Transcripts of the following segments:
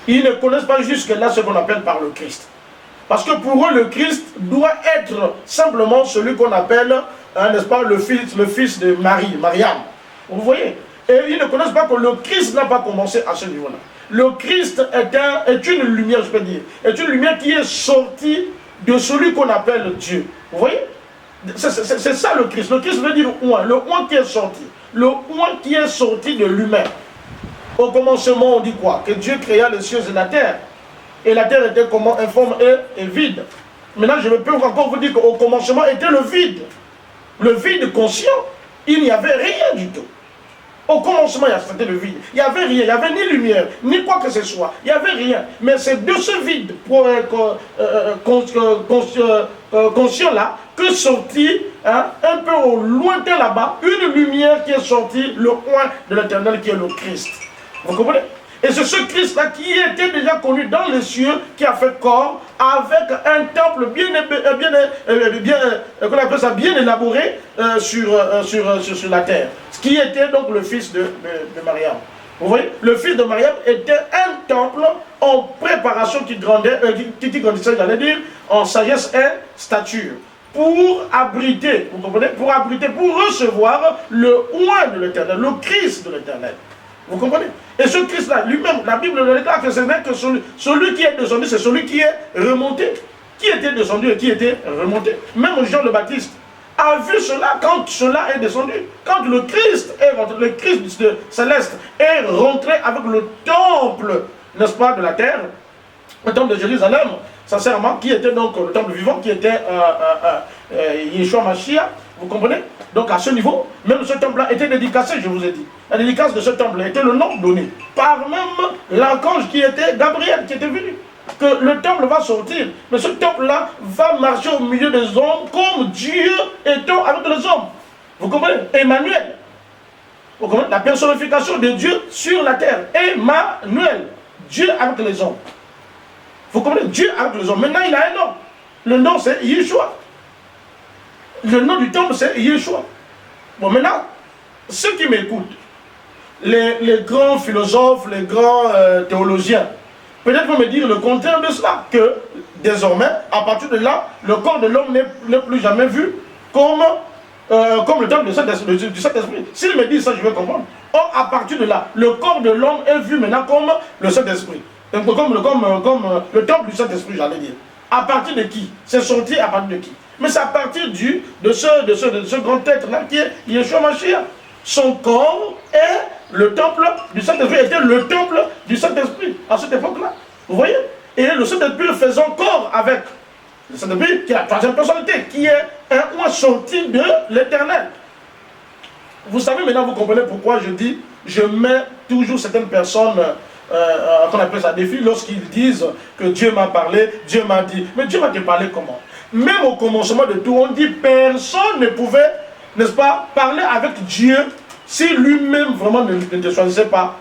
Ils ne connaissent pas jusque-là ce qu'on appelle par le Christ. Parce que pour eux, le Christ doit être simplement celui qu'on appelle, hein, n'est-ce pas, le fils de Marie, Mariam. Vous voyez? Et ils ne connaissent pas que le Christ n'a pas commencé à ce niveau-là. Le Christ est une lumière, je peux dire, est une lumière qui est sortie de celui qu'on appelle Dieu. Vous voyez? C'est ça le Christ. Le Christ veut dire oint. Le oint qui est sorti. Le oint qui est sorti de l'humain. Au commencement, on dit quoi? Que Dieu créa les cieux et la terre. Et la terre était comment? Informe et vide. Maintenant, je peux encore vous dire qu'au commencement était le vide. Le vide conscient. Il n'y avait rien du tout. Au commencement, c'était le vide. Il n'y avait rien. Il n'y avait ni lumière, ni quoi que ce soit. Il n'y avait rien. Mais c'est de ce vide conscient-là que sortit, hein, un peu au lointain là-bas, une lumière qui est sortie, le oint de l'Éternel qui est le Christ. Vous comprenez? Et c'est ce Christ-là qui était déjà connu dans les cieux, qui a fait corps, avec un temple bien élaboré sur la terre. Ce qui était donc le fils de Mariam. Vous voyez? Le fils de Mariam était un temple en préparation qui grandissait, j'allais dire, en sagesse et stature. Pour abriter, vous comprenez? Pour abriter, pour recevoir le oint de l'Éternel, le Christ de l'Éternel. Vous comprenez? Et ce Christ-là, lui-même, la Bible le déclare que ce n'est que celui qui est descendu, c'est celui qui est remonté. Qui était descendu et qui était remonté. Même Jean le Baptiste a vu cela quand cela est descendu. Quand le Christ est rentré, le Christ céleste est rentré avec le temple, n'est-ce pas, de la terre, le temple de Jérusalem, sincèrement, qui était donc le temple vivant, qui était Yeshua Mashiach, vous comprenez? Donc à ce niveau, même ce temple-là était dédicacé, je vous ai dit. La dédicace de ce temple était le nom donné par même l'archange qui était Gabriel, qui était venu. Que le temple va sortir, mais ce temple-là va marcher au milieu des hommes comme Dieu étant avec les hommes. Vous comprenez? Emmanuel. Vous comprenez? La personnification de Dieu sur la terre. Emmanuel. Dieu avec les hommes. Vous comprenez? Dieu avec les hommes. Maintenant, il a un nom. Le nom, c'est Yeshua. Le nom du temple, c'est Yeshua. Bon, maintenant, ceux qui m'écoutent, les grands philosophes, les grands théologiens, peut-être vont me dire le contraire de cela, que désormais, à partir de là, le corps de l'homme n'est plus jamais vu comme le temple du Saint-Esprit. S'ils me disent ça, je vais comprendre. Or, à partir de là, le corps de l'homme est vu maintenant comme le Saint-Esprit. Comme le temple du Saint-Esprit, j'allais dire. À partir de qui? C'est sorti à partir de qui? Mais c'est à partir de ce grand être-là qui est Yeshua Mashiach. Son corps est le temple du Saint-Esprit, était le temple du Saint-Esprit à cette époque-là. Vous voyez? Et le Saint-Esprit faisant corps avec le Saint-Esprit, qui est la troisième personnalité, qui est un oint sorti de l'Éternel. Vous savez maintenant, vous comprenez pourquoi je dis, je mets toujours certaines personnes qu'on appelle ça défi lorsqu'ils disent que Dieu m'a parlé, Dieu m'a dit. Mais Dieu m'a parlé comment? Même au commencement de tout, on dit personne ne pouvait, n'est-ce pas, parler avec Dieu si lui-même vraiment ne te choisissait pas.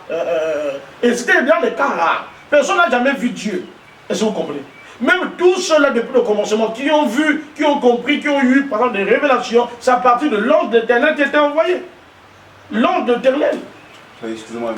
Et c'était dans les cas rares. Personne n'a jamais vu Dieu. Est-ce que vous comprenez? Même tous ceux-là depuis le commencement qui ont vu, qui ont compris, qui ont eu par exemple des révélations, c'est à partir de l'ange de l'Éternel qui était envoyé. L'ange de l'Éternel. Excusez-moi.